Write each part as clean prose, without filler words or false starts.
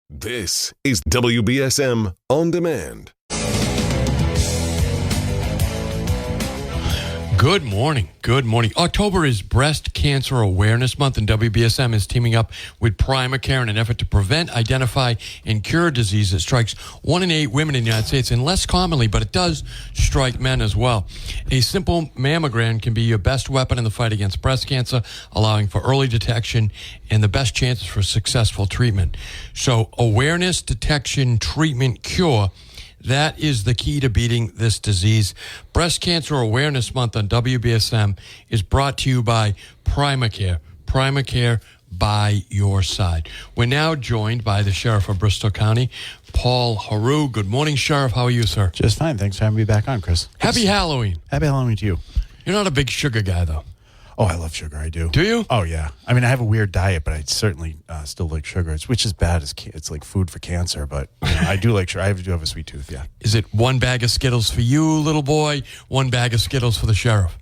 This is WBSM On Demand. Good morning. Good morning. October is Breast Cancer Awareness Month, and WBSM is teaming up with Primacare in an effort to prevent, identify, and cure a disease that strikes 1 in 8 women in the United States, and less commonly, but it does strike men as well. A simple mammogram can be your best weapon in the fight against breast cancer, allowing for early detection and the best chances for successful treatment. So awareness, detection, treatment, cure, that is the key to beating this disease. Breast Cancer Awareness Month on WBSM is brought to you by Primacare. Primacare by your side. We're now joined by the Sheriff of Bristol County, Paul Heroux. Good morning, Sheriff. How are you, sir? Just fine. Thanks for having me back on, Chris. Happy Halloween. Happy Halloween to you. You're not a big sugar guy, though. Oh, I love sugar. I do. Do you? Oh, yeah. I mean, I have a weird diet, but I certainly still like sugar, which is bad. It's like food for cancer, but I do like sugar. I do have a sweet tooth, yeah. Is it one bag of Skittles for you, little boy, one bag of Skittles for the sheriff?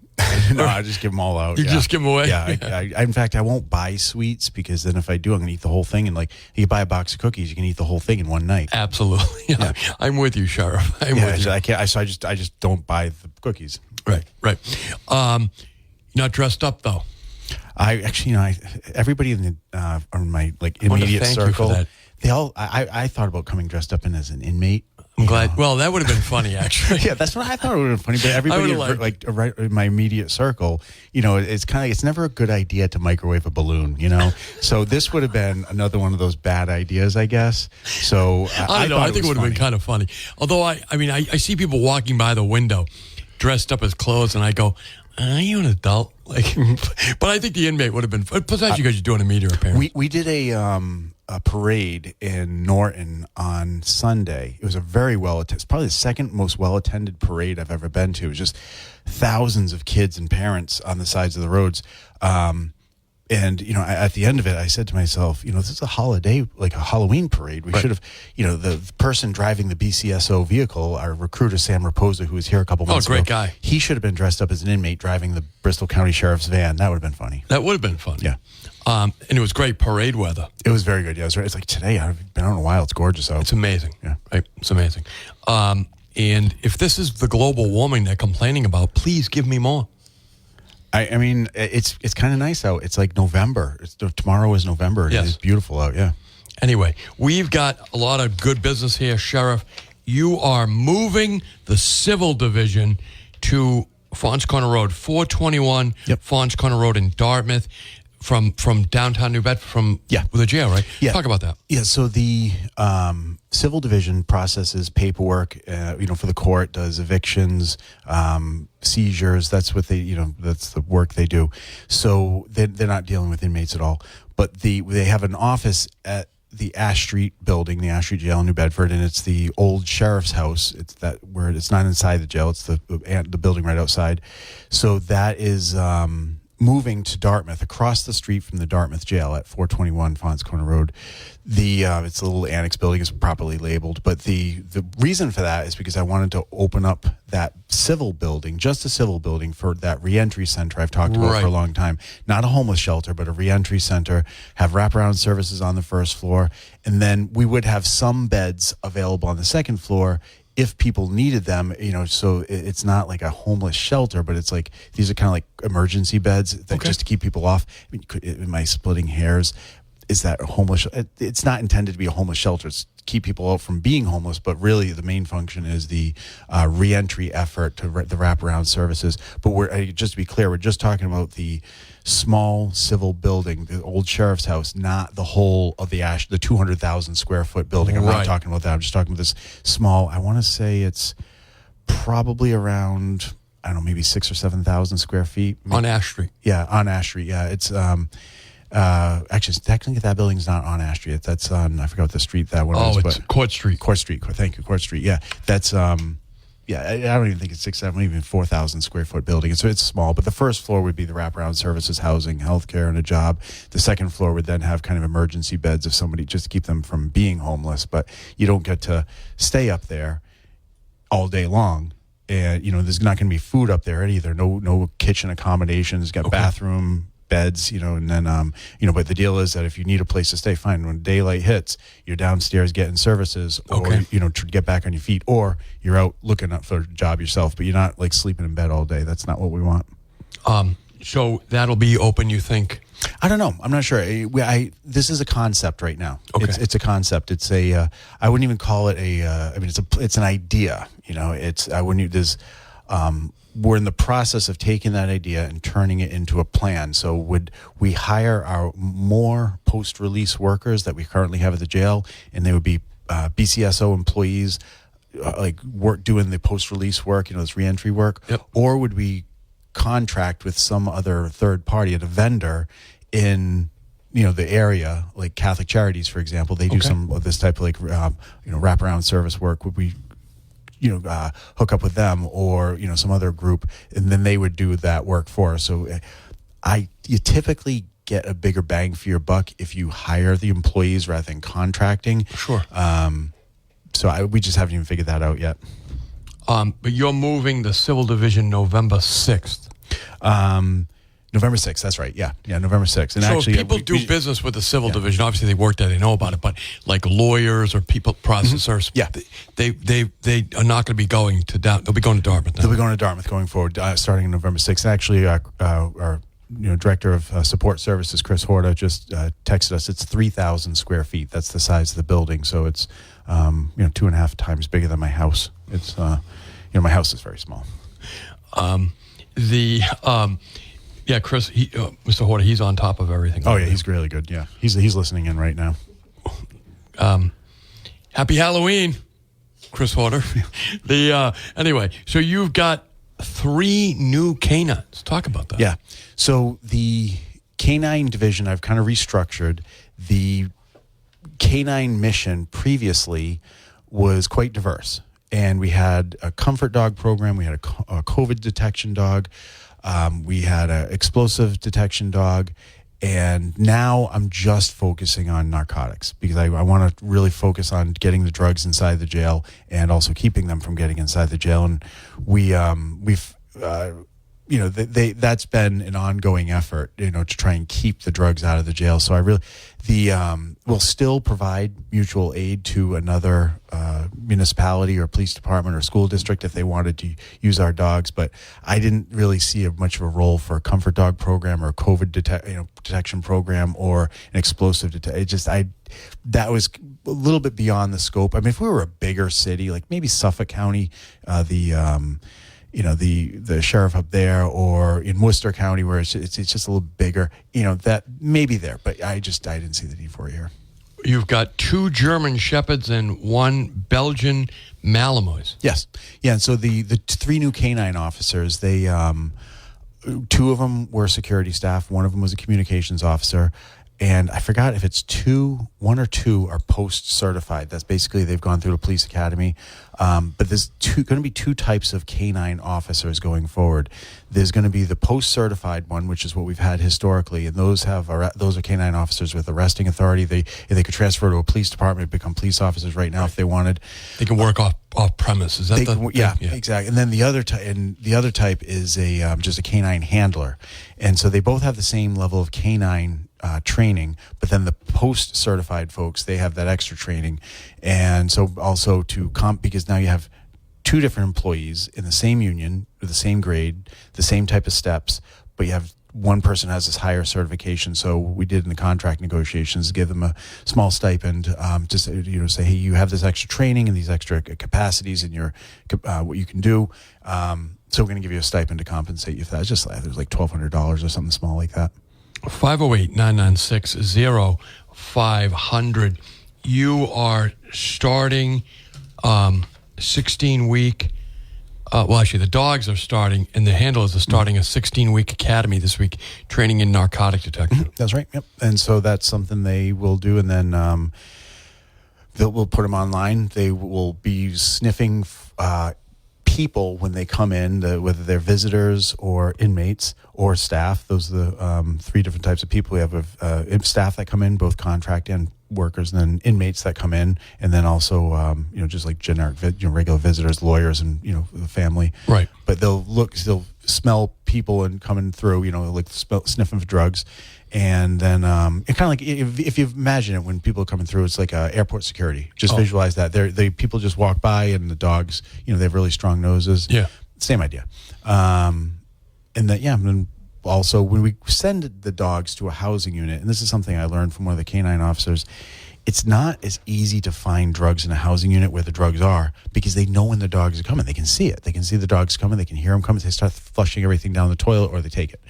No, I just give them all out. You just give them away? Yeah. I, in fact, I won't buy sweets because then if I do, I'm going to eat the whole thing. And like, you buy a box of cookies, you can eat the whole thing in one night. Absolutely. Yeah. I'm with you, Sheriff. I'm with you. I can't. So I just don't buy the cookies. Right. Not dressed up, though. I actually, everybody in the my like immediate circle, they all. I thought about coming dressed up in as an inmate. I'm glad. Well, that would have been funny, actually. Yeah, that's what I thought would have been funny. But everybody right in my immediate circle, it's never a good idea to microwave a balloon, So this would have been another one of those bad ideas, I guess. So I don't know. I think it would have been kind of funny. Although I see people walking by the window dressed up as clothes, and I go, are you an adult? But I think the inmate would have been fun. Besides, you guys are doing a media appearance. We did a parade in Norton on Sunday. It was a very it's probably the second most well-attended parade I've ever been to. It was just thousands of kids and parents on the sides of the roads. And, at the end of it, I said to myself, this is a holiday, like a Halloween parade. We should have, the person driving the BCSO vehicle, our recruiter, Sam Raposa, who was here a couple months ago. Oh, great guy. He should have been dressed up as an inmate driving the Bristol County Sheriff's van. That would have been funny. That would have been fun. Yeah. And it was great parade weather. It was very good. Yeah, it's like today. I've been out in a while. It's gorgeous out. It's amazing. Yeah. Right. It's amazing. And if this is the global warming they're complaining about, please give me more. I mean, it's kind of nice out. It's like November. Tomorrow is November. Yes. It's beautiful out, yeah. Anyway, we've got a lot of good business here, Sheriff. You are moving the civil division to Fons Corner Road, 421 Fons Corner Road in Dartmouth, from downtown New Bedford, from the jail, right? Yeah. Talk about that. Yeah, so the civil division processes paperwork, for the court, does evictions, seizures. That's what that's the work they do. So they're not dealing with inmates at all. But they have an office at the Ash Street building, the Ash Street Jail in New Bedford, and it's the old sheriff's house. It's where it's not inside the jail. It's the building right outside. So that is moving to Dartmouth, across the street from the Dartmouth jail at 421 Fons Corner Road. It's a little annex building. It's properly labeled. But the reason for that is because I wanted to open up that civil building, just a civil building, for that reentry center I've talked about for a long time. Not a homeless shelter, but a reentry center, have wraparound services on the first floor. And then we would have some beds available on the second floor if people needed them, so it's not like a homeless shelter, but it's like, these are kind of like emergency beds that just to keep people off. I mean, am I splitting hairs? Is that a homeless? It's not intended to be a homeless shelter. It's to keep people out from being homeless, but really the main function is the reentry effort to the wraparound services. But just to be clear, we're just talking about the small civil building, the old sheriff's house, not the whole of the 200,000 square foot building. I'm not talking about that. I'm just talking about this small. I want to say it's probably around, I don't know, maybe 6,000 or 7,000 square feet on Ash Street. Yeah, on Ash Street. Yeah, it's actually technically that building's not on Ash Street. That's on, I forgot what the street that one was. Oh, it's Court Street. Court Street. Thank you, Court Street. Yeah, that's I don't even think it's 6,000, even 4,000 square foot building. So it's small, but the first floor would be the wraparound services, housing, healthcare, and a job. The second floor would then have kind of emergency beds if somebody, just to keep them from being homeless. But you don't get to stay up there all day long. And, there's not going to be food up there either. No kitchen accommodations. Got bathroom, beds, and then, but the deal is that if you need a place to stay, fine. When daylight hits, you're downstairs getting services or, Okay. to get back on your feet, or you're out looking up for a job yourself, but you're not like sleeping in bed all day. That's not what we want. So that'll be open, you think? I don't know. I'm not sure. This is a concept right now. Okay. It's a concept. It's a. I wouldn't even call it a. It's an idea. I wouldn't. We're in the process of taking that idea and turning it into a plan. So would we hire our more post-release workers that we currently have at the jail, and they would be BCSO employees, doing the post-release work, this reentry work, Yep. or would we contract with some other third party, a vendor in the area, like Catholic Charities, for example? They do Okay. some of this type of wraparound service work. Would we hook up with them or some other group, and then they would do that work for us? So you typically get a bigger bang for your buck if you hire the employees rather than contracting. Sure. We just haven't even figured that out yet. But you're moving the Civil Division November 6th. November 6th, that's right. Yeah, November 6th. And So actually, if people do business with the Civil Division, obviously they work there, they know about it, but like lawyers or people, processors, Yeah. they are not going to be going to they'll be going to Dartmouth now. they'll be going to Dartmouth going forward, starting on November 6th. Actually, our director of support services, Chris Horta, just texted us. It's 3,000 square feet. That's the size of the building. So it's 2.5 times bigger than my house. It's my house is very small. Chris, Mr. Horta, he's on top of everything. Oh yeah, he's really good. Yeah, he's listening in right now. Happy Halloween, Chris Horta. Anyway, so you've got 3 new canines. Talk about that. Yeah. So the canine division, I've kind of restructured. The canine mission previously was quite diverse. And we had a comfort dog program. We had a COVID detection dog. We had an explosive detection dog. And now I'm just focusing on narcotics because I want to really focus on getting the drugs inside the jail and also keeping them from getting inside the jail. And that's been an ongoing effort, to try and keep the drugs out of the jail. So we'll still provide mutual aid to another municipality or police department or school district if they wanted to use our dogs. But I didn't really see much of a role for a comfort dog program or a COVID detection program or an explosive detection. That was a little bit beyond the scope. I mean, if we were a bigger city, like maybe Suffolk County, the sheriff up there, or in Worcester County where it's just a little bigger, that may be there, but I didn't see the need for it here. You've got 2 German Shepherds and 1 Belgian Malinois. Yes. Yeah. And so the 3 new canine officers, 2 of them were security staff. 1 of them was a communications officer. And I forgot if it's 1 or 2 are post certified. That's basically they've gone through the police academy. But there's going to be 2 types of canine officers going forward. There's going to be the post certified one, which is what we've had historically, and those are canine officers with arresting authority. They could transfer to a police department, become police officers right now if they wanted. They can work off premise. Is that yeah, exactly. And then the other type is just a canine handler, and so they both have the same level of canine training, but then the post-certified folks, they have that extra training. And so also because now you have 2 different employees in the same union with the same grade, the same type of steps, but you have one person has this higher certification. So we did in the contract negotiations, give them a small stipend, just say, hey, you have this extra training and these extra capacities in your what you can do. So we're going to give you a stipend to compensate you for that. Just there's like $1,200 or something small like that. 508-996-0500. You are starting 16-week. Actually, the dogs are starting, and the handlers are starting a 16-week academy this week, training in narcotic detection. That's right. Yep. And so that's something they will do, and then we'll put them online. They will be sniffing people, when they come in, whether they're visitors or inmates or staff, those are the three different types of people. We have staff that come in, both contract and workers, and then inmates that come in, and then also just like generic regular visitors, lawyers, and the family. Right. But they'll smell people and coming through, like sniffing for drugs. And then it kind of like if you imagine it, when people are coming through, it's like airport security. Just visualize that. People just walk by, and the dogs, they have really strong noses. Yeah. Same idea. And then also when we send the dogs to a housing unit, and this is something I learned from one of the canine officers, it's not as easy to find drugs in a housing unit where the drugs are, because they know when the dogs are coming. They can see it. They can see the dogs coming. They can hear them coming. They start flushing everything down the toilet, or they take it.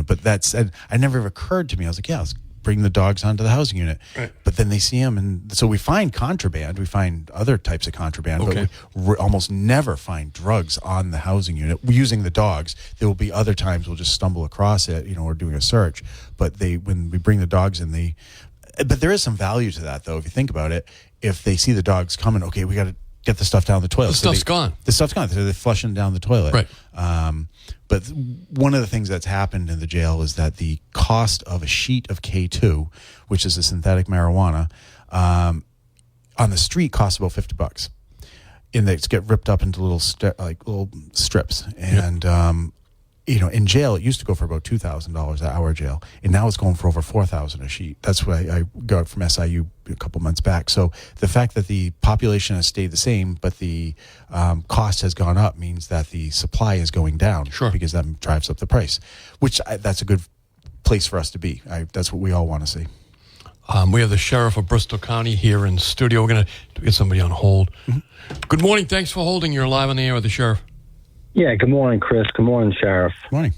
But it never occurred to me. I was like, let's bring the dogs onto the housing unit. Right. But then they see them, and so we find contraband. We find other types of contraband, but we almost never find drugs on the housing unit using the dogs. There will be other times we'll just stumble across it, or doing a search. But when we bring the dogs in, but there is some value to that, though, if you think about it. If they see the dogs coming, okay, we got to get the stuff down the toilet. The stuff's gone. The stuff's gone. So they're flushing down the toilet. Right. But one of the things that's happened in the jail is that the cost of a sheet of K2, which is a synthetic marijuana, on the street costs about $50. And they get ripped up into little strips. And in jail, it used to go for about $2,000 an hour jail, and now it's going for over $4,000 a sheet. That's what I got from SIU a couple months back. So the fact that the population has stayed the same, but the cost has gone up, means that the supply is going down. Sure. Because that drives up the price, that's a good place for us to be. That's what we all want to see. We have the sheriff of Bristol County here in studio. We're going to get somebody on hold. Mm-hmm. Good morning. Thanks for holding. You're live on the air with the sheriff. Yeah, good morning, Chris. Good morning, Sheriff. Good morning.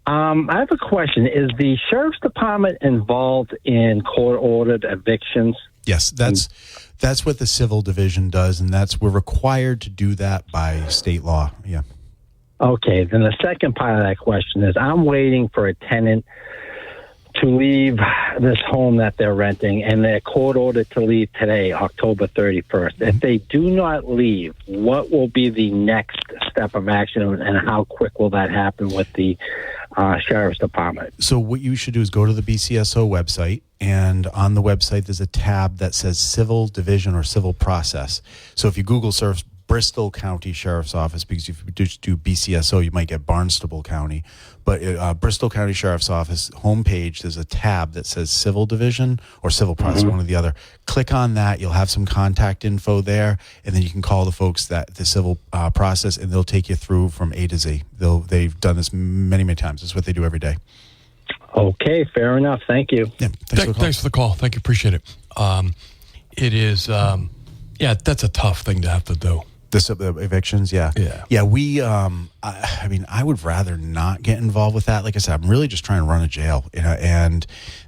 I have a question. Is the Sheriff's Department involved in court-ordered evictions? Yes, that's what the Civil Division does, and we're required to do that by state law. Yeah. Okay, then the second part of that question is, I'm waiting for a tenant to leave this home that they're renting, and they're court ordered to leave today, October 31st. Mm-hmm. If they do not leave, what will be the next step of action, and how quick will that happen with the Sheriff's Department? So what you should do is go to the BCSO website, and on the website there's a tab that says Civil Division or Civil Process. So if you Google search Bristol County Sheriff's Office, because if you just do BCSO, you might get Barnstable County. But Bristol County Sheriff's Office homepage, there's a tab that says Civil Division or Civil Process, one or the other. Click on that. You'll have some contact info there, and then you can call the folks that the Civil Process, and they'll take you through from A to Z. They've done this many, many times. That's what they do every day. Okay, fair enough. Thank you. Yeah, thanks for the call. Thank you. Appreciate it. It is, that's a tough thing to have to do. The evictions, yeah. We, I would rather not get involved with that. Like I said, I'm really just trying to run a jail, and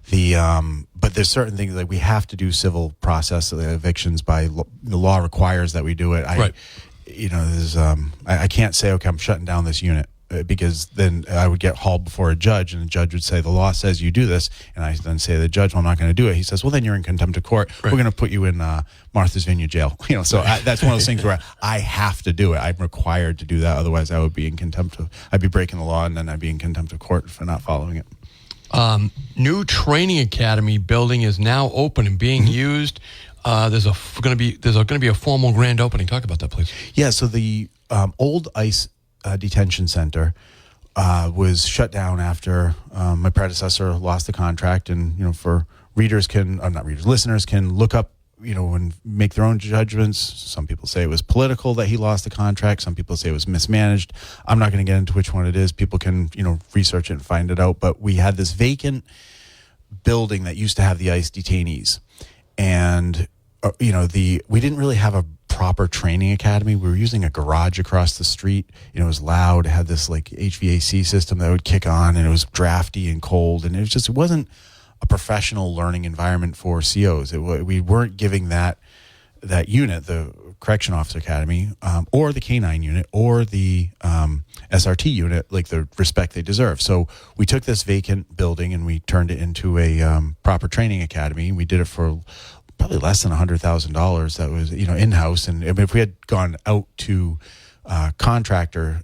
but there's certain things that we have to do civil process. The evictions the law requires that we do it. Right. There's I can't say, okay, I'm shutting down this unit, because then I would get hauled before a judge, and the judge would say, the law says you do this, and I then say to the judge, well, I'm not going to do it. He says, well, then you're in contempt of court. Right. We're going to put you in Martha's Vineyard jail. So that's one of those things where I have to do it. I'm required to do that. Otherwise, I would be in I'd be breaking the law, and then I'd be in contempt of court for not following it. New training academy building is now open and being used. There's going to be a formal grand opening. Talk about that, please. Yeah. So the old ICE detention center was shut down after my predecessor lost the contract, and for listeners can look up and make their own judgments. Some people say it was political that he lost the contract. Some people say it was mismanaged. I'm not going to get into which one it is. People can research it and find it out. But we had this vacant building that used to have the ICE detainees, and we didn't really have a proper training academy. We were using a garage across the street. It was loud. It had this HVAC system that would kick on, and it was drafty and cold, and it wasn't a professional learning environment for COs. We weren't giving that unit, the Correction Officer Academy, or the K9 unit, or the SRT unit, the respect they deserve. So we took this vacant building and we turned it into a proper training academy. We did it for probably less than $100,000. That was, in-house. And if we had gone out to contractor,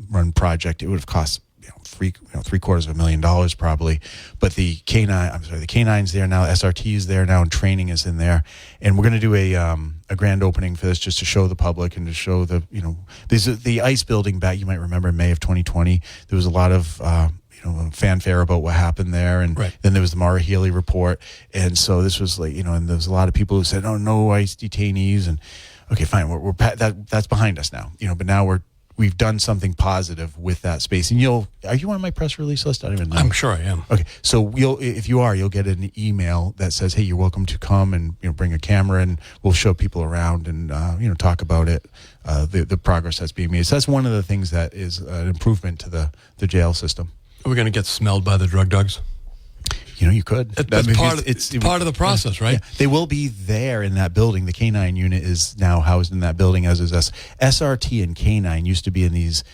run project, it would have cost $750,000 probably. But the K9's there now, SRT is there now, and training is in there. And we're going to do a grand opening for this just to show the public and to show the ice building back. You might remember in May of 2020, there was a lot of fanfare about what happened there, and then there was the Mara Healy report, and so this was and there was a lot of people who said, "Oh, no ICE detainees," and okay, fine, that's behind us now, but now we've done something positive with that space. And are you on my press release list? I don't even know. I'm sure I am. Okay, so if you are, you'll get an email that says, "Hey, you're welcome to come and bring a camera, and we'll show people around and talk about it, the progress that's being made." So that's one of the things that is an improvement to the jail system. Are we going to get smelled by the drug dogs? You could. That's part of the process, right? Yeah. They will be there in that building. The K9 unit is now housed in that building, as is SRT and K9 used to be in these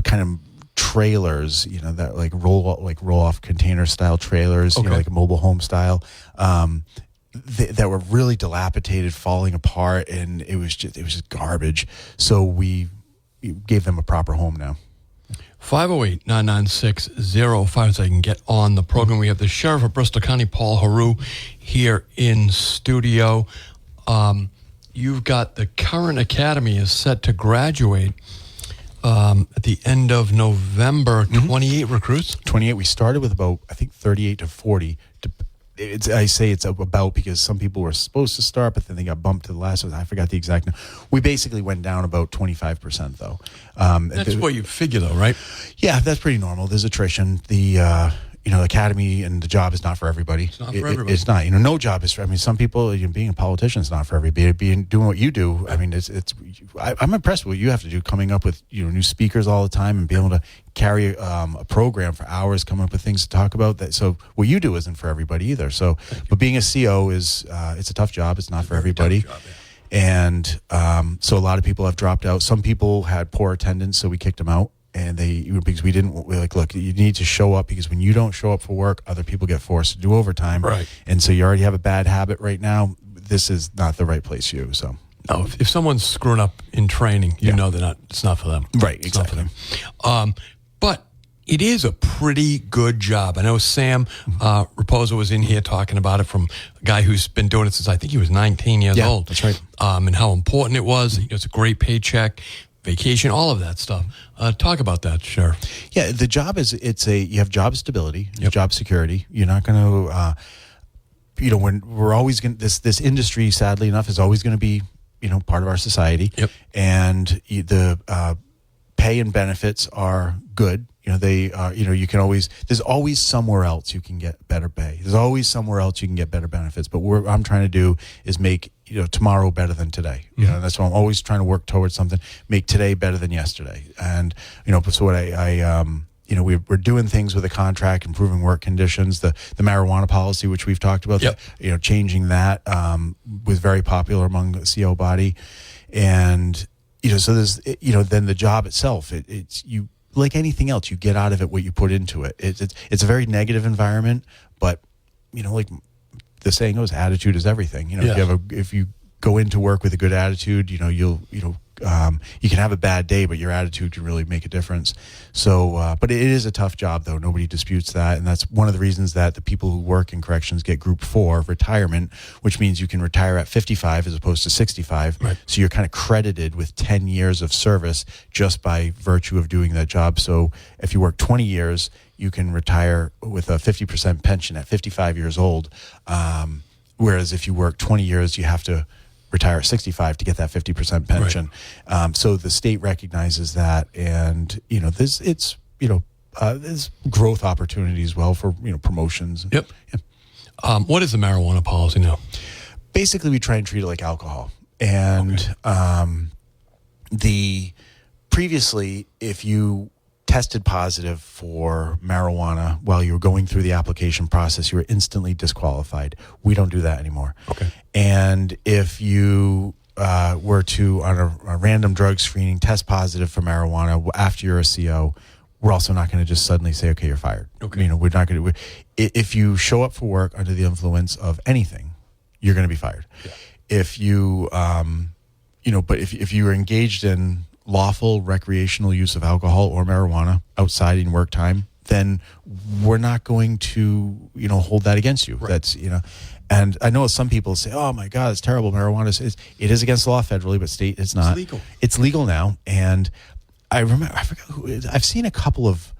kind of trailers, that roll off container style trailers, like a mobile home style. That were really dilapidated, falling apart, and it was just garbage. So we gave them a proper home now. 508-996-05 so I can get on the program. We have the Sheriff of Bristol County, Paul Heroux, here in studio. You've got the current academy is set to graduate at the end of November. 28 recruits? 28. We started with about, I think, 38 to 40. I say it's about because some people were supposed to start, but then they got bumped to the last one. I forgot the exact number. We basically went down about 25%, though. That's what you figure, though, right? Yeah, that's pretty normal. There's attrition. The academy and the job is not for everybody. It's not for everybody. It's not. No job is for. Some people, being a politician is not for everybody. Doing what you do. I'm impressed with what you have to do, coming up with new speakers all the time and being able to carry a program for hours, coming up with things to talk about. So what you do isn't for everybody either. So, but being a CO is it's a tough job. It's not for everybody. Tough job, yeah. And so a lot of people have dropped out. Some people had poor attendance, so we kicked them out. And because we're like, look, you need to show up, because when you don't show up for work, other people get forced to do overtime. Right. And so you already have a bad habit right now. This is not the right place for you. So no, if someone's screwing up in training, it's not for them. Right, it's exactly. Not for them. But it is a pretty good job. I know Sam Raposa was in here talking about it, from a guy who's been doing it since I think he was 19 years old. That's right. And how important it was. It's a great paycheck, vacation, all of that stuff. Talk about that, Sheriff. Yeah, the job you have job stability, job security. You're not going to, when we're always going to, this industry, sadly enough, is always going to be, part of our society. Yep. And the pay and benefits are good. They are, you can always, there's always somewhere else you can get better pay. There's always somewhere else you can get better benefits. But what I'm trying to do is make, tomorrow better than today. That's why I'm always trying to work towards something, make today better than yesterday. And, so what we're doing things with the contract, improving work conditions, the marijuana policy, which we've talked about, changing that was very popular among the CO body. And, so there's, then the job itself, it's you, like anything else, you get out of it what you put into it. It's a very negative environment, but like the saying goes, attitude is everything. If you go into work with a good attitude, you can have a bad day, but your attitude can really make a difference. So, but it is a tough job, though. Nobody disputes that, and that's one of the reasons that the people who work in corrections get Group 4 retirement, which means you can retire at 55 as opposed to 65. Right. So you're kind of credited with 10 years of service just by virtue of doing that job. So if you work 20 years, you can retire with a 50% pension at 55 years old. Whereas if you work 20 years, you have to retire at 65 to get that 50% pension. Right. So the state recognizes that, and there's growth opportunities as well for and previously, if you tested positive for marijuana while you were going through the application process, you were instantly disqualified. We don't do that anymore. Okay. And if you were to, on a random drug screening, test positive for marijuana after you're a CO, we're also not going to just suddenly say, okay, you're fired. Okay. We're not going to. If you show up for work under the influence of anything, you're going to be fired. Yeah. If you, but if you were engaged in lawful recreational use of alcohol or marijuana outside in work time, then we're not going to, hold that against you. Right. That's, and I know some people say, oh my God, it's terrible. Marijuana it is against the law federally, but state it's not. It's legal. It's legal now. And I forgot I've seen a couple of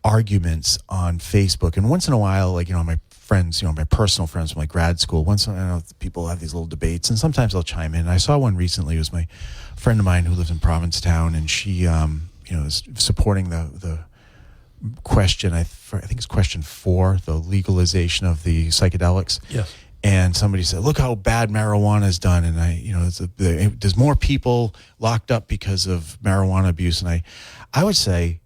arguments on Facebook, and once in a while, like, my friends, my personal friends from like grad school, once in a while, people have these little debates, and sometimes they'll chime in. I saw one recently. It was my friend of mine who lives in Provincetown, and she, is supporting the question, I think it's question 4, the legalization of the psychedelics. Yes. And somebody said, look how bad marijuana is done. And there's more people locked up because of marijuana abuse. And I would say,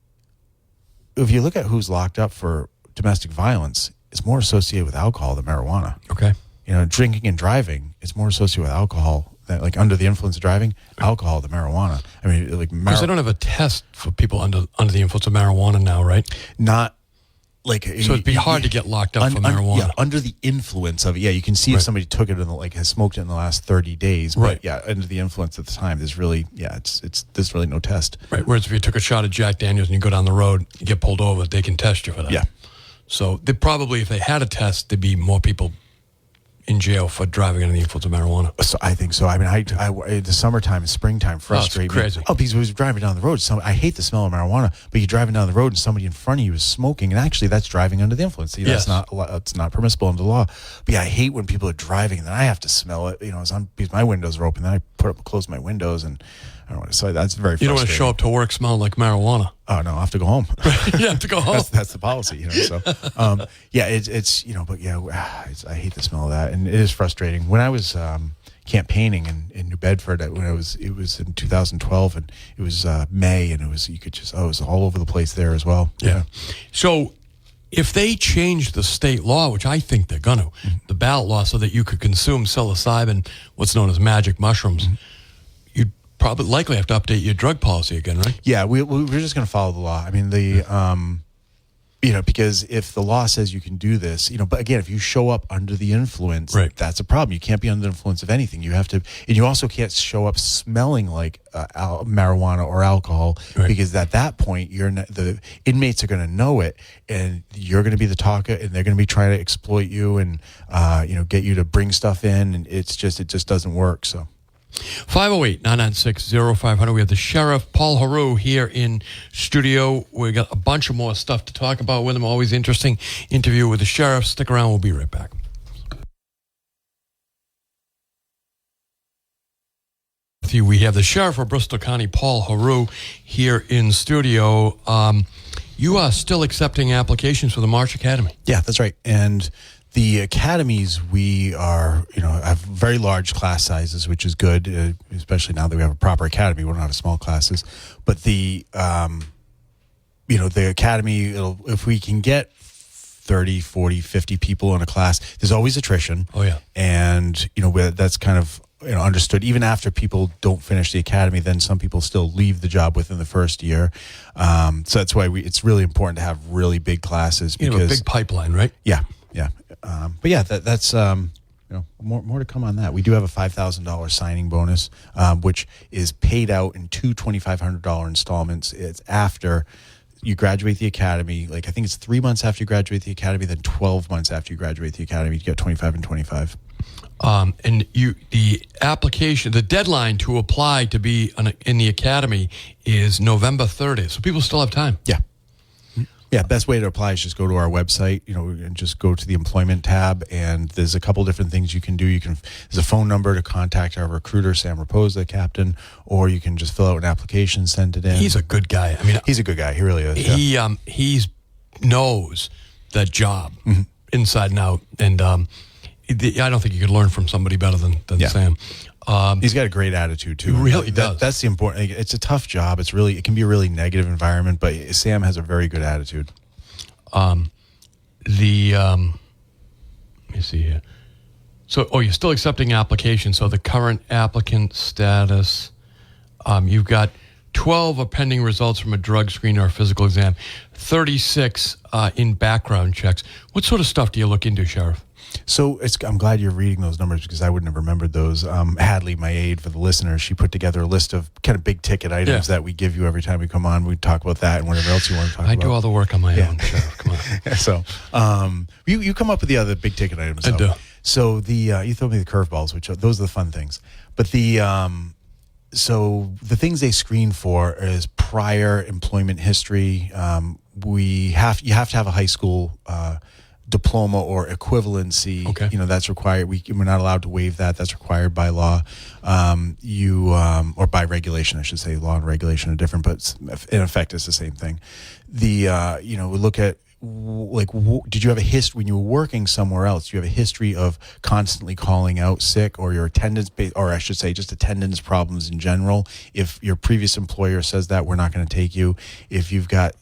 if you look at who's locked up for domestic violence, it's more associated with alcohol than marijuana. Okay. Drinking and driving is more associated with alcohol, that like under the influence of driving, alcohol than marijuana. I mean, like because they don't have a test for people under the influence of marijuana now, right? Not like so it'd be hard to get locked up for marijuana. Under the influence of it. Yeah, you can see if somebody took it and has smoked it in the last 30 days. But right. Yeah, under the influence at the time, there's really there's really no test. Right. Whereas if you took a shot of Jack Daniels and you go down the road, you get pulled over, they can test you for that. Yeah. So they probably, if they had a test, there'd be more people in jail for driving under the influence of marijuana. So I think so. I mean, the summertime and springtime frustrate me. Crazy. Oh, because we was driving down the road. I hate the smell of marijuana, but you're driving down the road and somebody in front of you is smoking, and actually that's driving under the influence. See, that's it's not permissible under the law. But yeah, I hate when people are driving and then I have to smell it. Because my windows are open, then I close my windows, and I don't know. So that's very frustrating. You don't want to show up to work smelling like marijuana. Oh no, I have to go home. You have to go home. That's the policy, So, it's but I hate the smell of that, and it is frustrating. When I was campaigning in New Bedford, it was in 2012, and it was May, and it was all over the place there as well. Yeah. So, if they change the state law, which I think they're going to, the ballot law, so that you could consume psilocybin, what's known as magic mushrooms. Probably likely have to update your drug policy again, right? Yeah, we're just going to follow the law. I mean, because if the law says you can do this, but again, if you show up under the influence, right. That's a problem. You can't be under the influence of anything. You have to, and you also can't show up smelling like marijuana or alcohol, right. Because at that point, the inmates are going to know it, and you're going to be the talker, and they're going to be trying to exploit you and get you to bring stuff in, and it just doesn't work. So. 508-996-0500. We have the Sheriff, Paul Heroux, here in studio. We got a bunch of more stuff to talk about with him. Always interesting interview with the Sheriff. Stick around. We'll be right back. We have the Sheriff of Bristol County, Paul Heroux, here in studio. You are still accepting applications for the March Academy. Yeah, that's right. And the academies, we are, have very large class sizes, which is good, especially now that we have a proper academy. We don't have small classes. But the academy, if we can get 30, 40, 50 people in a class, there's always attrition. Oh, yeah. And, that's kind of, understood. Even after people don't finish the academy, then some people still leave the job within the first year. So that's why it's really important to have really big classes. Because, you have a big pipeline, right? Yeah. But yeah, that's more to come on that. We do have a $5,000 signing bonus, which is paid out in two $2,500 installments. It's after you graduate the academy. Like I think it's 3 months after you graduate the academy, then 12 months after you graduate the academy, you get 25 and 25. And the application, the deadline to apply to be in the academy is November 30th. So people still have time. Yeah. Yeah, best way to apply is just go to our website, and just go to the employment tab, and there's a couple different things you can do. There's a phone number to contact our recruiter, Sam Raposa, the captain, or you can just fill out an application, send it in. He's a good guy. I mean, he's a good guy. He really is. He knows that job inside and out, and I don't think you could learn from somebody better than Sam. He's got a great attitude too. He really does. That's the important. It's a tough job. It can be a really negative environment, but Sam has a very good attitude. Let me see here. So, you're still accepting applications. So the current applicant status, you've got 12 are pending results from a drug screen or a physical exam, 36 in background checks. What sort of stuff do you look into, Sheriff? So I'm glad you're reading those numbers because I wouldn't have remembered those. Hadley, my aide for the listeners, she put together a list of kind of big ticket items that we give you every time we come on. We talk about that and whatever else you want to talk about. I do all the work on my own. Sheriff. Come on. So you come up with the other big ticket items. I do. So you throw me the curveballs, which those are the fun things. But so the things they screen for is prior employment history. You have to have a high school diploma or equivalency. Okay. That's required. We're not allowed to waive that. That's required by law. Or by regulation, I should say. Law and regulation are different, but in effect, it's the same thing. We look at, did you have a history when you were working somewhere else? Do you have a history of constantly calling out sick, or your attendance, or I should say just attendance problems in general? If your previous employer says that, we're not going to take you. If you've got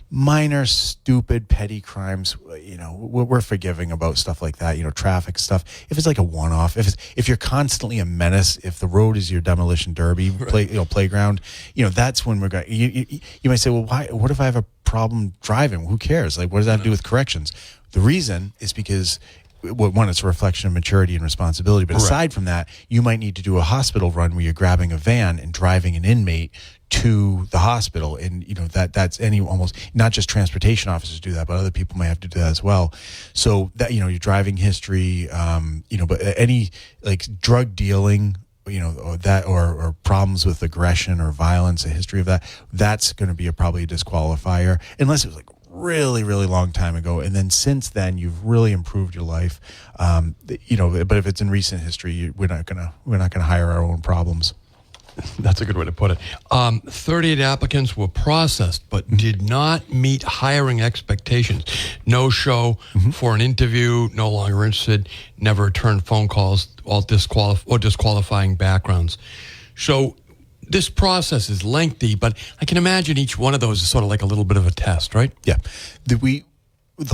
minor, stupid, petty crimes, we're forgiving about stuff like that, traffic stuff. If it's like a one-off, if you're constantly a menace, if the road is your demolition derby playground, that's when we're going. You might say, well, why? What if I have a problem driving? Who cares? Like, what does that have to do with corrections? The reason is because, one, it's a reflection of maturity and responsibility. But aside from that, you might need to do a hospital run where you're grabbing a van and driving an inmate to the hospital. And, that's almost not just transportation officers do that, but other people may have to do that as well. So that, your driving history, but any like drug dealing, or problems with aggression or violence, a history of that's going to be probably a disqualifier, unless it was like really, really long time ago. And then since then, you've really improved your life. But if it's in recent history, we're not gonna hire our own problems. That's a good way to put it. 38 applicants were processed, but did not meet hiring expectations. No show for an interview, no longer interested, never returned phone calls, all disqualifying backgrounds. So this process is lengthy, but I can imagine each one of those is sort of like a little bit of a test, right? Yeah. The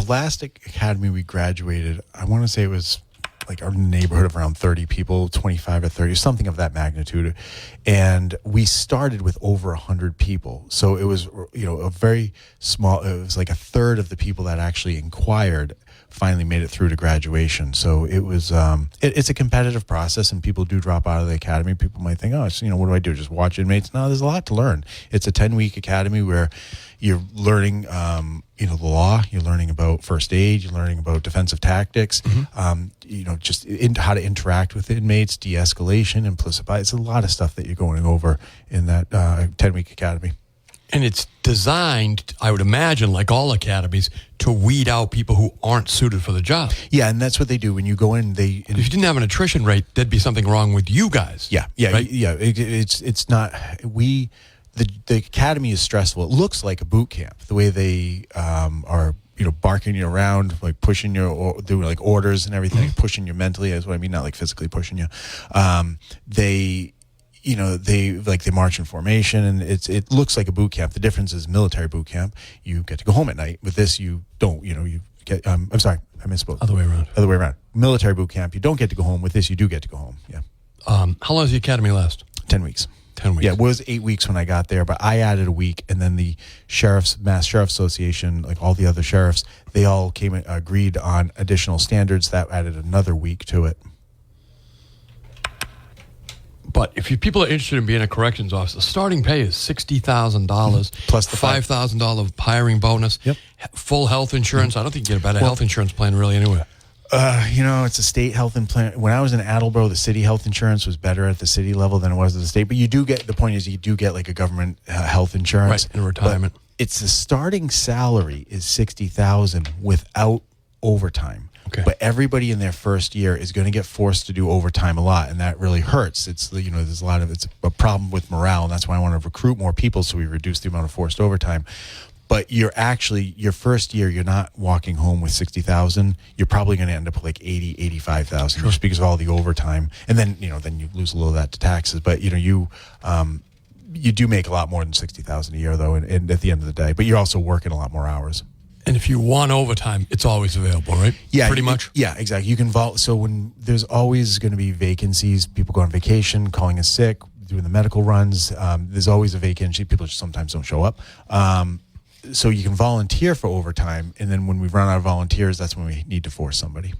last academy we graduated, I want to say it was like our neighborhood of around 30 people, 25 or 30, something of that magnitude. And we started with over 100 people. So it was, a very small, it was like a third of the people that actually inquired finally made it through to graduation. So it was, it's a competitive process, and people do drop out of the academy. People might think, what do I do? Just watch inmates? No, there's a lot to learn. It's a 10-week academy where you're learning, the law, you're learning about first aid, you're learning about defensive tactics, just how to interact with inmates, de-escalation, implicit bias. It's a lot of stuff that you're going over in that 10-week academy. And it's designed, I would imagine, like all academies, to weed out people who aren't suited for the job. Yeah, and that's what they do. When you go in, if you didn't have an attrition rate, there'd be something wrong with you guys. Yeah, right? It's not. The academy is stressful. It looks like a boot camp. The way they are, barking you around, like pushing you, doing like orders and everything, like pushing you mentally. That's what I mean, not like physically pushing you. They march in formation, and it looks like a boot camp. The difference is military boot camp, you get to go home at night. With this, you don't. You get. I'm sorry, I misspoke. Other way around. Military boot camp, you don't get to go home. With this, you do get to go home. Yeah. How long does the academy last? 10 weeks. 10 weeks. Yeah, it was 8 weeks when I got there, but I added a week, and then the Mass Sheriff's Association, like all the other sheriffs, they all came and agreed on additional standards that added another week to it. But if people are interested in being a corrections officer, starting pay is $60,000 plus the $5,000 hiring bonus. Yep. Full health insurance. I don't think you get a better health insurance plan really anywhere. It's a state health plan. When I was in Attleboro, the city health insurance was better at the city level than it was at the state. But the point is, you do get like a government health insurance. Right, in retirement. But it's the starting salary is $60,000 without overtime. Okay. But everybody in their first year is going to get forced to do overtime a lot, and that really hurts. It's there's it's a problem with morale, and that's why I want to recruit more people so we reduce the amount of forced overtime. But your first year, you're not walking home with $60,000. You're probably going to end up with like $85,000 just because of all the overtime, and then you lose a little of that to taxes. But you do make a lot more than $60,000 a year though, and at the end of the day. But you're also working a lot more hours. And if you want overtime, it's always available, right? Yeah, pretty much. Yeah, exactly. You can so when there's always going to be vacancies, people go on vacation, calling in sick, doing the medical runs. There's always a vacancy. People just sometimes don't show up. So you can volunteer for overtime, and then when we run out of volunteers, that's when we need to force somebody.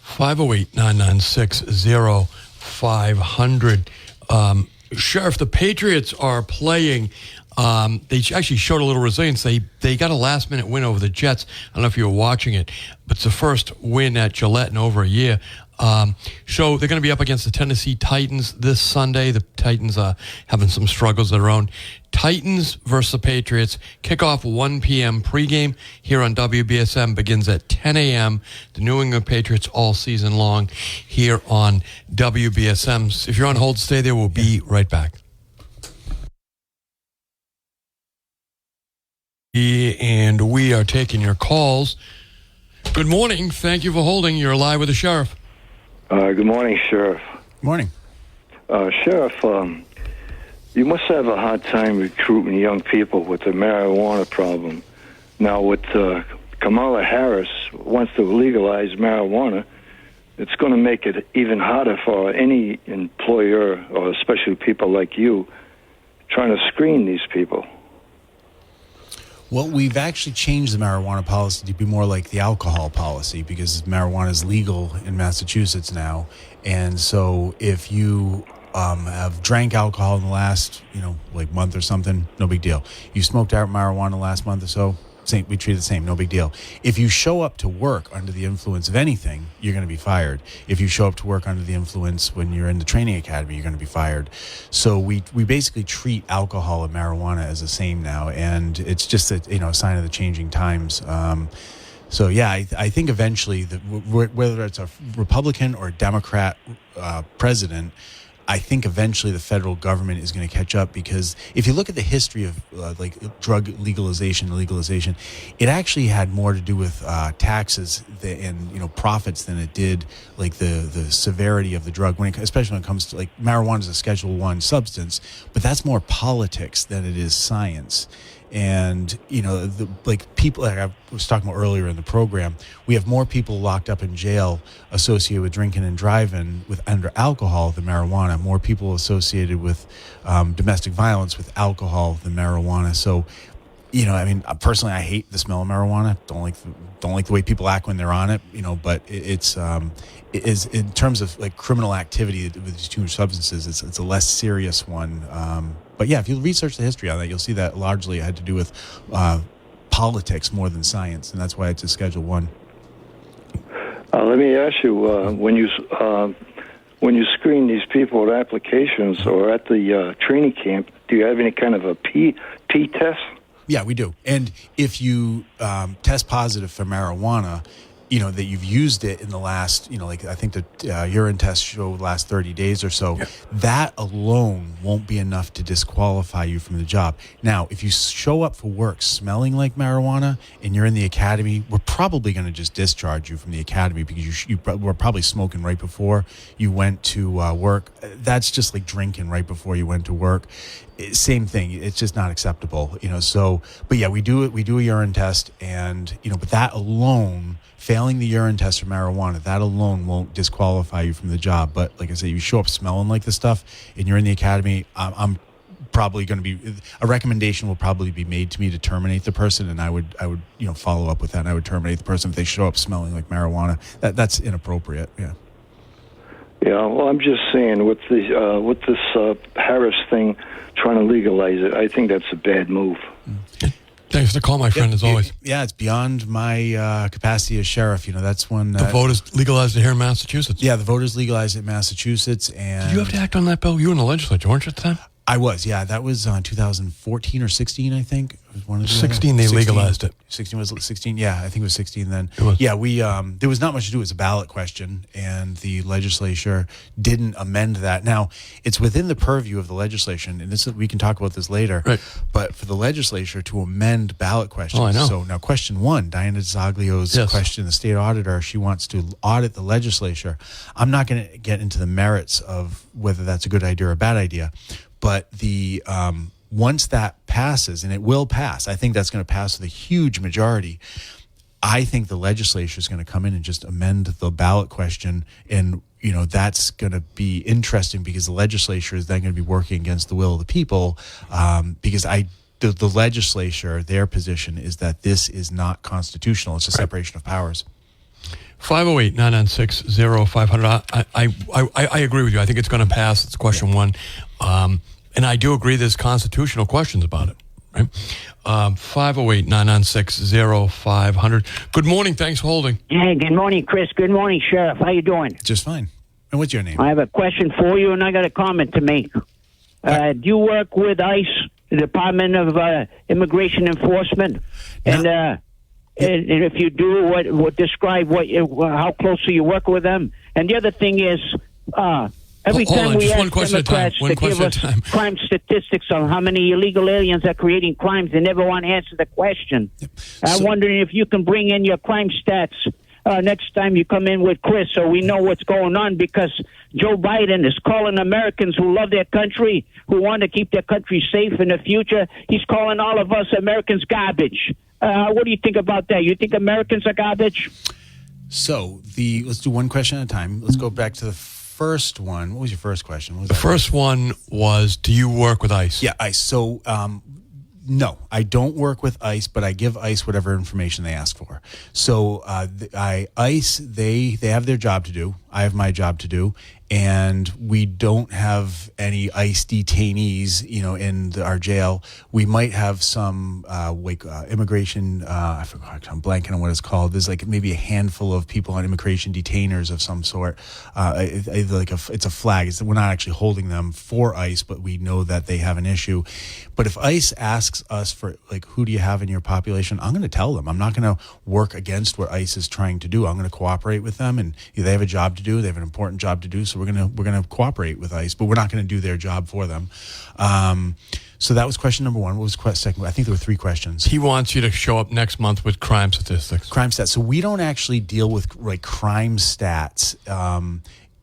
508-996-0500. Sheriff, the Patriots are playing. They actually showed a little resilience. They got a last-minute win over the Jets. I don't know if you were watching it, but it's the first win at Gillette in over a year. So they're going to be up against the Tennessee Titans this Sunday. The Titans are having some struggles of their own. Titans versus the Patriots. Kickoff 1 p.m. pregame here on WBSM begins at 10 a.m. The New England Patriots all season long here on WBSM. If you're on hold, stay there. We'll be right back. And we are taking your calls. Good morning. Thank you for holding. You're live with the Sheriff. Good morning, Sheriff. Morning. Sheriff, you must have a hard time recruiting young people with the marijuana problem. Now, with Kamala Harris wants to legalize marijuana, it's going to make it even harder for any employer, or especially people like you, trying to screen these people. Well, we've actually changed the marijuana policy to be more like the alcohol policy because marijuana is legal in Massachusetts now. And so if you have drank alcohol in the last, month or something, no big deal. You smoked out marijuana last month or so, we treat it the same, no big deal. If you show up to work under the influence of anything, you're going to be fired. If you show up to work under the influence when you're in the training academy, you're going to be fired. So we basically treat alcohol and marijuana as the same now, and it's just a sign of the changing times. So yeah, I think eventually, whether it's a Republican or a Democrat president, I think eventually the federal government is going to catch up, because if you look at the history of drug legalization, it actually had more to do with taxes and profits than it did like the severity of the drug. Especially when it comes to marijuana is a Schedule I substance, but that's more politics than it is science. And people like I was talking about earlier in the program, we have more people locked up in jail associated with drinking and driving under alcohol than marijuana. More people associated with domestic violence with alcohol than marijuana. So, personally, I hate the smell of marijuana. Don't like the way people act when they're on it. But it is in terms of criminal activity with these two substances. It's a less serious one. But yeah, if you research the history on that, you'll see that largely it had to do with politics more than science, and that's why it's a Schedule I. Let me ask you: when you screen these people with applications or at the training camp, do you have any kind of a P test? Yeah, we do. And if you test positive for marijuana, that you've used it in the last, I think the urine tests show the last 30 days or so, that alone won't be enough to disqualify you from the job. Now, if you show up for work smelling like marijuana and you're in the academy, we're probably going to just discharge you from the academy because you were probably smoking right before you went to work. That's just like drinking right before you went to work. Same thing. It's just not acceptable, So, but yeah, we do it. We do a urine test, and but that alone, failing the urine test for marijuana, that alone won't disqualify you from the job. But like I said, you show up smelling like this stuff, and you're in the academy. I'm probably going to be a recommendation will probably be made to me to terminate the person, and I would follow up with that. And I would terminate the person if they show up smelling like marijuana. That's inappropriate. Yeah. Yeah, well, I'm just saying with this Harris thing, trying to legalize it, I think that's a bad move. Thanks for the call, my friend, as always. Yeah, it's beyond my capacity as sheriff. That's when the voters legalized it here in Massachusetts. Yeah, the voters legalized it in Massachusetts. And did you have to act on that bill? You were in the legislature, weren't you, at the time? I was, yeah. That was 2014 or 16, I think. It was one of the 16, they legalized it. 16 was 16, yeah. I think it was 16 then. It was. Yeah, we there was not much to do. It was a ballot question, and the legislature didn't amend that. Now, it's within the purview of the legislation, and we can talk about this later. Right. But for the legislature to amend ballot questions. Oh, I know. So now, question one, Diana Zaglio's question, the state auditor, she wants to audit the legislature. I'm not going to get into the merits of whether that's a good idea or a bad idea. But the once that passes, and it will pass, I think that's going to pass with a huge majority. I think the legislature is going to come in and just amend the ballot question, and that's going to be interesting because the legislature is then going to be working against the will of the people. Because the legislature, their position is that this is not constitutional; it's a separation of powers. 508-996-0500. I agree with you. I think it's going to pass. It's question one. And I do agree there's constitutional questions about it. Right? 508-996-0500. Good morning. Thanks for holding. Hey, good morning, Chris. Good morning, Sheriff. How you doing? Just fine. And what's your name? I have a question for you, and I got a comment to make. Do you work with ICE, the Department of Immigration Enforcement? No. And if you do, what describe how closely you work with them? And the other thing is, every Hold time on, we just ask one question at a time. Democrats One to give question us at a time. crime statistics on how many illegal aliens are creating crimes, they never want to answer the question. I'm wondering if you can bring in your crime stats next time you come in with Chris, so we know what's going on, because Joe Biden is calling Americans who love their country, who want to keep their country safe in the future, he's calling all of us Americans garbage. What do you think about that? You think Americans are garbage? So let's do one question at a time. Let's go back to the first one. What was your first question? What was The that? first one was, do you work with ICE? Yeah, ICE. So, no, I don't work with ICE, but I give ICE whatever information they ask for. So, ICE, they have their job to do. I have my job to do. And we don't have any ICE detainees, in our jail. We might have some immigration. I forgot. I'm blanking on what it's called. There's like maybe a handful of people on immigration detainers of some sort. It's a flag. We're not actually holding them for ICE, but we know that they have an issue. But if ICE asks us for who do you have in your population, I'm going to tell them. I'm not going to work against what ICE is trying to do. I'm going to cooperate with them, and they have a job to do. They have an important job to do. So we're gonna cooperate with ICE, but we're not going to do their job for them. So that was question number one. What was second? I think there were three questions. He wants you to show up next month with crime statistics. Crime stats. So we don't actually deal with crime stats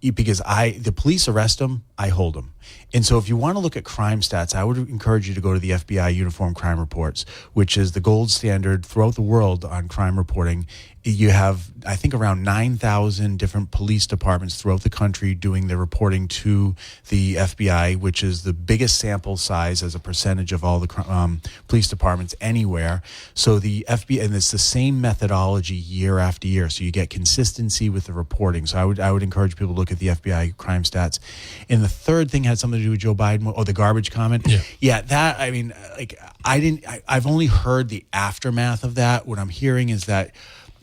because the police arrest them, I hold them. And so if you want to look at crime stats, I would encourage you to go to the FBI Uniform Crime Reports, which is the gold standard throughout the world on crime reporting. You have, I think, around 9,000 different police departments throughout the country doing their reporting to the FBI, which is the biggest sample size as a percentage of all the police departments anywhere. So the FBI, and it's the same methodology year after year. So you get consistency with the reporting. So I would encourage people to look at the FBI crime stats. And the third thing had something to do with Joe Biden, or the garbage comment. Yeah, that, I mean, I've only heard the aftermath of that. What I'm hearing is that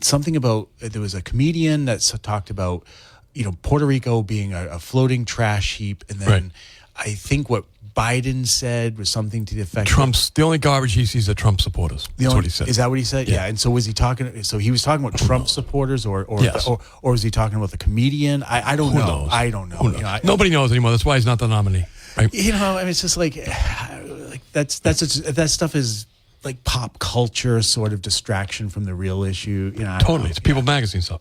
something about, there was a comedian that talked about, Puerto Rico being a floating trash heap. And then I think what Biden said was something to the effect the only garbage he sees are Trump supporters. That's what he said. Is that what he said? Yeah. And so was he talking? So he was talking about Trump supporters, or was he talking about the comedian? I don't know. Knows? I don't know. Who knows? Nobody knows anymore. That's why he's not the nominee. Right? I mean, it's just that stuff is like pop culture sort of distraction from the real issue. Totally. It's People Magazine stuff.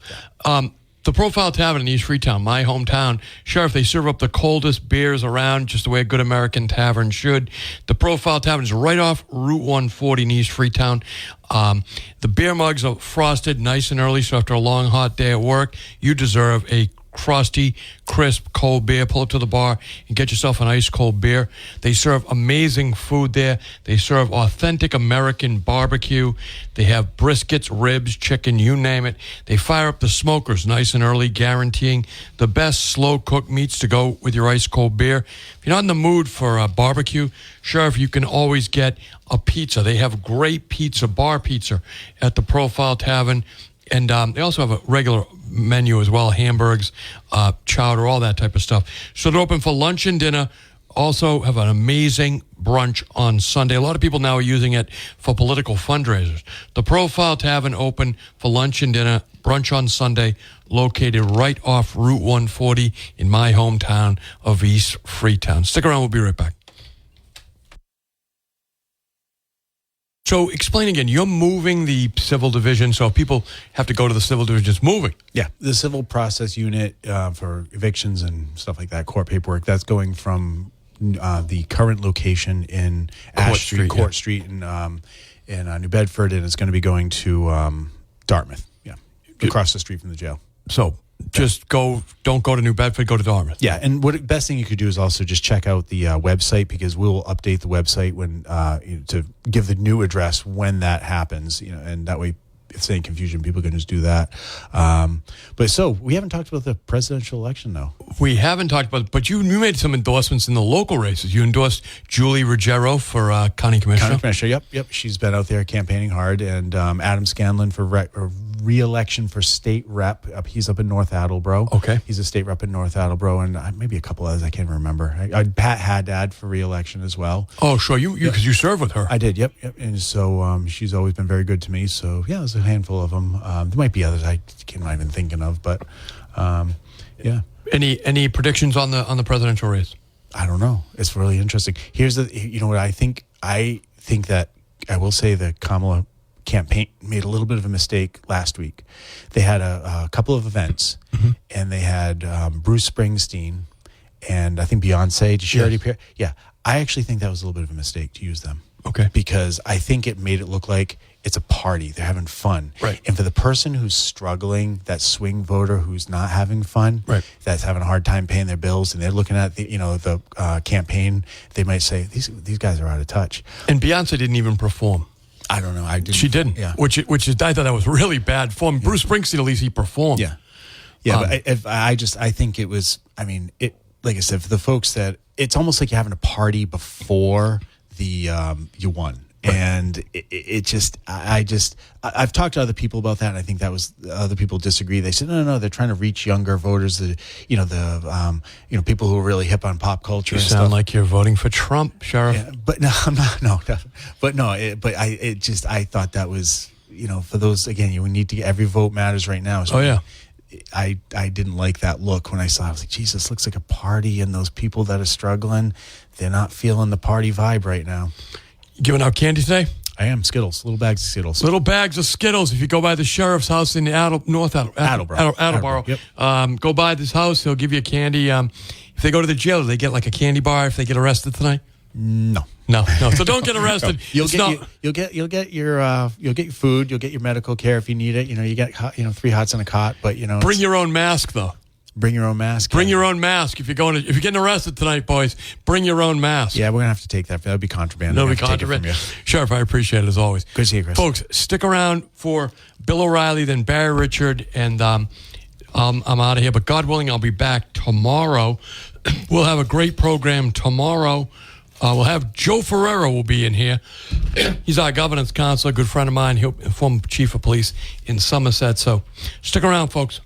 The Profile Tavern in East Freetown, my hometown. Sheriff, they serve up the coldest beers around, just the way a good American tavern should. The Profile Tavern is right off Route 140 in East Freetown. The beer mugs are frosted nice and early, so after a long, hot day at work, you deserve a frosty, crisp, cold beer. Pull up to the bar and get yourself an ice cold beer. They serve amazing food there. They serve authentic American barbecue. They have briskets, ribs, chicken, you name it. They fire up the smokers nice and early, guaranteeing the best slow-cooked meats to go with your ice cold beer. If you're not in the mood for a barbecue, Sheriff, you can always get a pizza. They have great pizza, bar pizza at the Profile Tavern. And they also have a regular menu as well, hamburgers, chowder, all that type of stuff. So they're open for lunch and dinner. Also have an amazing brunch on Sunday. A lot of people now are using it for political fundraisers. The Profile Tavern open for lunch and dinner, brunch on Sunday, located right off Route 140 in my hometown of East Freetown. Stick around, we'll be right back. So explain again, you're moving the civil division, so people have to go to the civil division, it's moving. Yeah, the civil process unit for evictions and stuff like that, court paperwork, that's going from the current location in Court Street in New Bedford, and it's going to be going to Dartmouth, across the street from the jail. So just don't go to New Bedford, go to Dartmouth. Yeah, and best thing you could do is also just check out the website, because we'll update the website when to give the new address when that happens, and that way it's any confusion, people can just do that. But so we haven't talked about the presidential election, though. We haven't talked about it, but you made some endorsements in the local races. You endorsed Julie Ruggiero for county commissioner. County commissioner, yep. She's been out there campaigning hard. And Adam Scanlon for re-election for state rep. He's up in North Attleboro. Okay. He's a state rep in North Attleboro, and maybe a couple others I can't remember. Pat Haddad for re-election as well. Oh, sure. Because you served with her. I did, yep. And so she's always been very good to me. So, yeah, there's a handful of them. There might be others I'm not even thinking of, but, yeah. Any predictions on the presidential race? I don't know. It's really interesting. Here's what I think. I think that I will say the Kamala campaign made a little bit of a mistake last week. They had a couple of events, and they had Bruce Springsteen and I think Beyonce. Did she already appear? Yeah. I actually think that was a little bit of a mistake to use them. Okay. Because I think it made it look like it's a party. They're having fun. Right. And for the person who's struggling, that swing voter who's not having fun, right, that's having a hard time paying their bills, and they're looking at the campaign, they might say, these guys are out of touch. And Beyonce didn't even perform. I don't know. She didn't. Yeah. Which is I thought that was really bad form. Yeah. Bruce Springsteen, at least he performed. Yeah. Yeah. But I think it was. I mean, like I said, for the folks that it's almost like you're having a party before the you won. Right. And I've talked to other people about that, and I think that was other people disagree. They said no, they're trying to reach younger voters, the people who are really hip on pop culture. You and sound stuff. like you're voting for Trump, Sheriff. Yeah, but no, I'm not. No, but no. I thought that was for those again. You need to get every vote matters right now. So I didn't like that look when I saw it. I was like, Jesus, looks like a party, and those people that are struggling, they're not feeling the party vibe right now. Giving out candy today? I am. Skittles. Little bags of Skittles. Little bags of Skittles. If you go by the sheriff's house in North Attleboro. Yep. Go by this house. He'll give you candy. If they go to the jail, do they get like a candy bar if they get arrested tonight? No. So don't get arrested. You'll get your food. You'll get your medical care if you need it. You get 3 hots in a cot. But bring your own mask though. Bring your own mask. Bring your own mask if you're getting arrested tonight, boys. Bring your own mask. Yeah, we're gonna have to take that. That'd be contraband. That'll be contraband. Sheriff, I appreciate it as always. Good to see you, Chris. Folks, stick around for Bill O'Reilly, then Barry Richard, and I'm out of here. But God willing, I'll be back tomorrow. We'll have a great program tomorrow. We'll have Joe Ferrero will be in here. He's our governance counselor, good friend of mine. He'll former chief of police in Somerset. So stick around, folks.